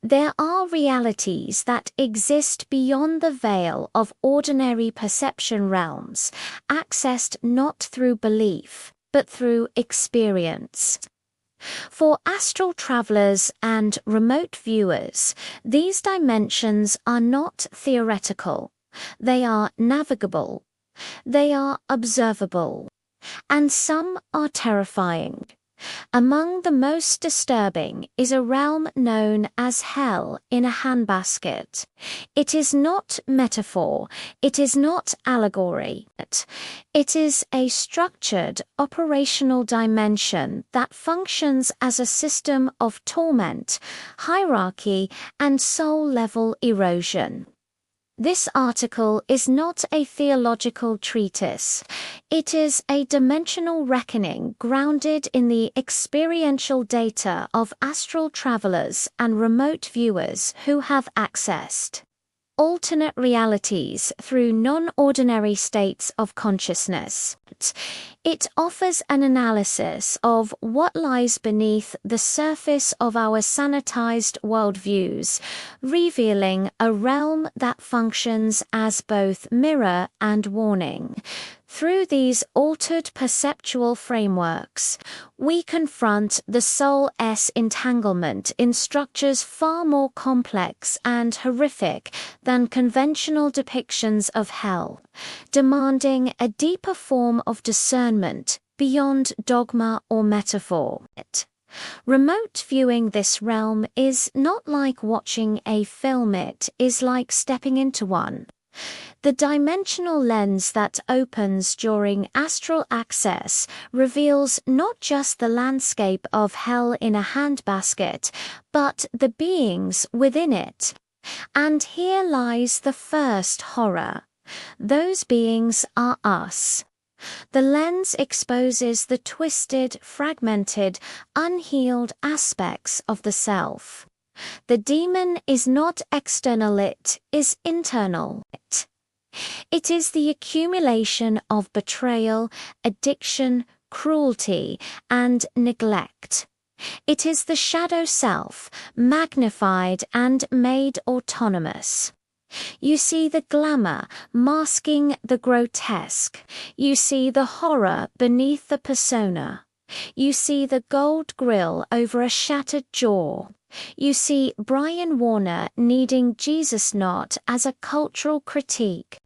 There are realities that exist beyond the veil of ordinary perception realms, accessed not through belief, but through experience. For astral travelers and remote viewers, these dimensions are not theoretical. They are navigable. They are observable. And some are terrifying. Among the most disturbing is a realm known as hell in a handbasket. It is not metaphor, it is not allegory. It is a structured, operational dimension that functions as a system of torment, hierarchy, and soul-level erosion. This article is not a theological treatise. It is a dimensional reckoning grounded in the experiential data of astral travelers and remote viewers who have accessed alternate realities through non-ordinary states of consciousness. It offers an analysis of what lies beneath the surface of our sanitized worldviews, revealing a realm that functions as both mirror and warning. Through these altered perceptual frameworks, we confront the soul's entanglement in structures far more complex and horrific than conventional depictions of hell, demanding a deeper form of discernment beyond dogma or metaphor. Remote viewing this realm is not like watching a film, it is like stepping into one. The dimensional lens that opens during astral access reveals not just the landscape of hell in a handbasket, but the beings within it. And here lies the first horror. Those beings are us. The lens exposes the twisted, fragmented, unhealed aspects of the self. The demon is not external, it is internal. It is the accumulation of betrayal, addiction, cruelty, and neglect. It is the shadow self, magnified and made autonomous. You see the glamour masking the grotesque. You see the horror beneath the persona. You see the gold grill over a shattered jaw. You see Brian Warner needing Jesus not as a cultural critique,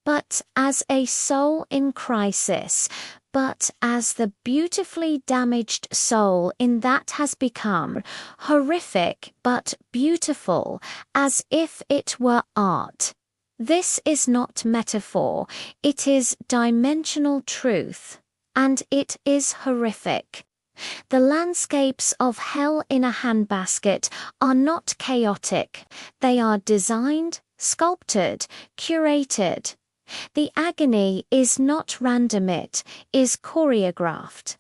but as a soul in crisis, but as the beautifully damaged soul in that has become horrific but beautiful, as if it were art. This is not metaphor, it is dimensional truth, and it is horrific. The landscapes of hell in a handbasket are not chaotic. They are designed, sculpted, curated. The agony is not random, it is choreographed.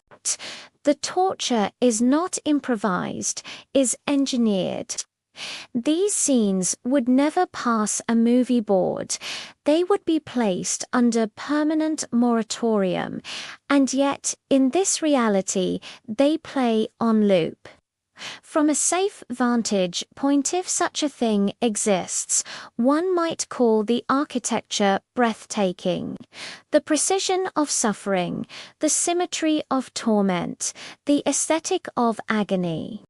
The torture is not improvised, is engineered. These scenes would never pass a movie board. They would be placed under permanent moratorium, and yet, in this reality, they play on loop. From a safe vantage point, if such a thing exists, one might call the architecture breathtaking. The precision of suffering, the symmetry of torment, the aesthetic of agony.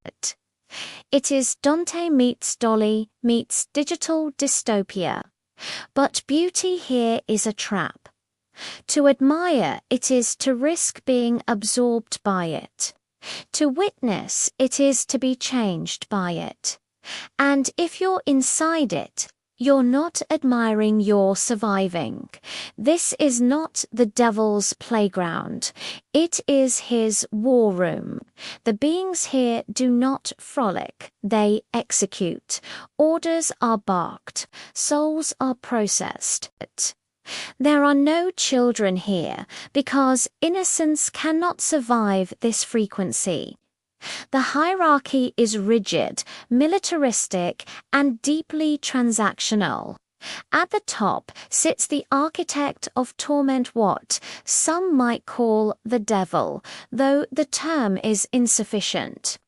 It is Dante meets Dolly meets digital dystopia. But beauty here is a trap. To admire it is to risk being absorbed by it. To witness it is to be changed by it. And if you're inside it, you're not admiring, you're surviving. This is not the devil's playground. It is his war room. The beings here do not frolic, they execute. Orders are barked, souls are processed. There are no children here, because innocence cannot survive this frequency. The hierarchy is rigid, militaristic, and deeply transactional. At the top sits the architect of torment, what some might call the devil, though the term is insufficient.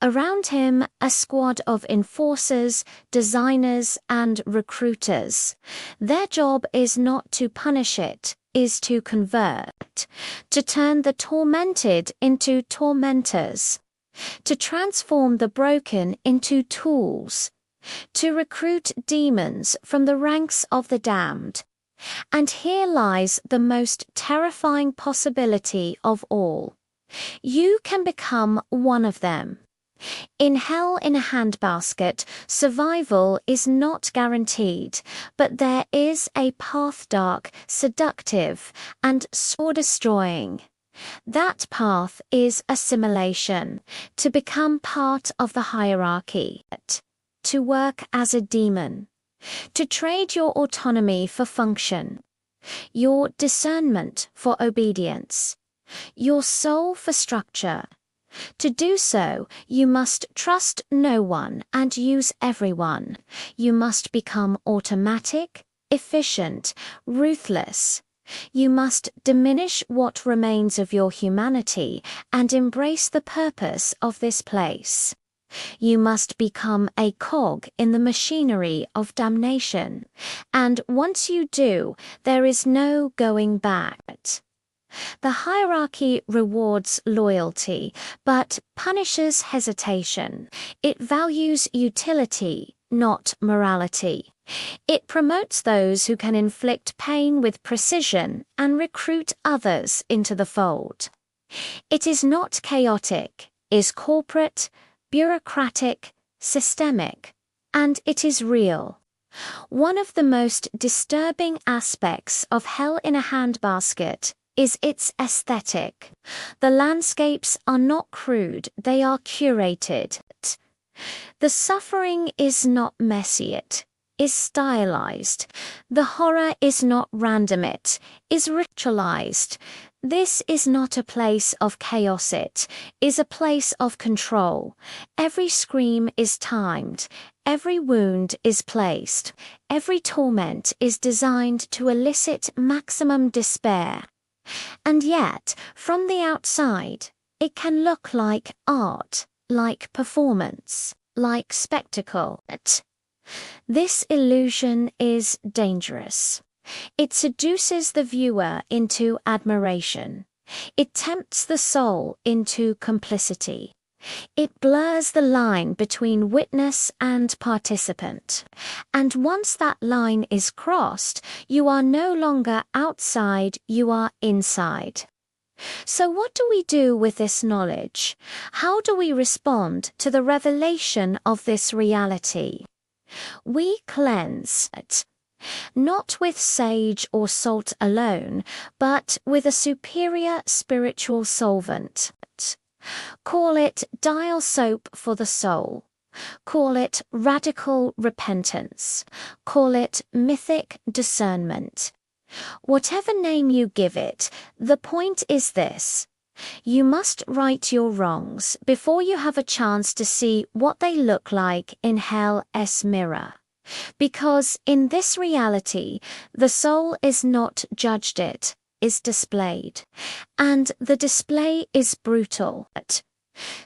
Around him, a squad of enforcers, designers, and recruiters. Their job is not to punish it, is to convert, to turn the tormented into tormentors, to transform the broken into tools, to recruit demons from the ranks of the damned. And here lies the most terrifying possibility of all. You can become one of them. In Hell in a Handbasket, survival is not guaranteed, but there is a path dark, seductive, and soul-destroying. That path is assimilation, to become part of the hierarchy, to work as a demon, to trade your autonomy for function, your discernment for obedience, your soul for structure. To do so, you must trust no one and use everyone. You must become automatic, efficient, ruthless. You must diminish what remains of your humanity and embrace the purpose of this place. You must become a cog in the machinery of damnation, and once you do, there is no going back. The hierarchy rewards loyalty, but punishes hesitation. It values utility, not morality. It promotes those who can inflict pain with precision and recruit others into the fold. It is not chaotic, is corporate, bureaucratic, systemic, and it is real. One of the most disturbing aspects of Hell in a Handbasket is its aesthetic. The landscapes are not crude, they are curated. The suffering is not messy, it is stylized. The horror is not random, it is ritualized. This is not a place of chaos, it is a place of control. Every scream is timed, every wound is placed, every torment is designed to elicit maximum despair. And yet, from the outside, it can look like art, like performance, like spectacle. This illusion is dangerous. It seduces the viewer into admiration. It tempts the soul into complicity. It blurs the line between witness and participant. And once that line is crossed, you are no longer outside, you are inside. So what do we do with this knowledge? How do we respond to the revelation of this reality? We cleanse it. Not with sage or salt alone, but with a superior spiritual solvent. Call it dial soap for the soul. Call it radical repentance. Call it mythic discernment. Whatever name you give it, the point is this. You must right your wrongs before you have a chance to see what they look like in hell's mirror. Because in this reality, the soul is not judged, it is displayed. And the display is brutal.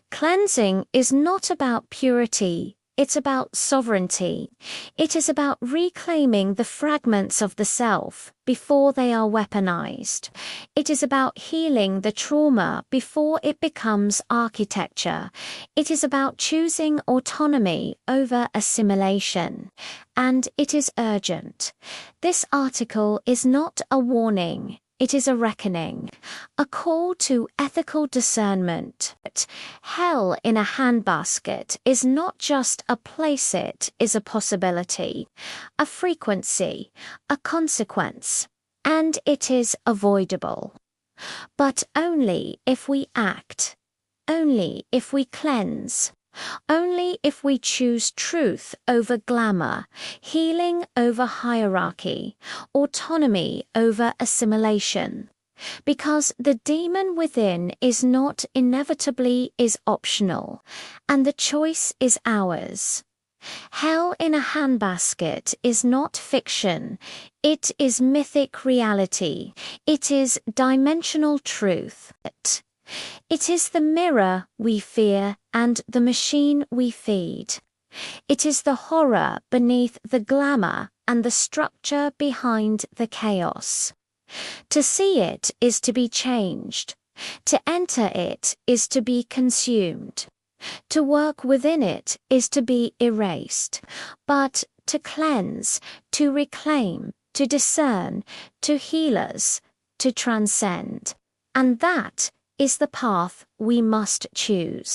Cleansing is not about purity, it's about sovereignty. It is about reclaiming the fragments of the self before they are weaponized. It is about healing the trauma before it becomes architecture. It is about choosing autonomy over assimilation. And it is urgent. This article is not a warning. It is a reckoning, a call to ethical discernment. Hell in a Handbasket is not just a place, it is a possibility, a frequency, a consequence, and it is avoidable. But only if we act, only if we cleanse, only if we choose truth over glamour, healing over hierarchy, autonomy over assimilation. Because the demon within is not inevitably is optional, and the choice is ours. Hell in a Handbasket is not fiction, it is mythic reality, it is dimensional truth. It is the mirror we fear and the machine we feed. It is the horror beneath the glamour and the structure behind the chaos. To see it is to be changed. To enter it is to be consumed. To work within it is to be erased. But to cleanse, to reclaim, to discern, to heal us, to transcend. And that is the path we must choose.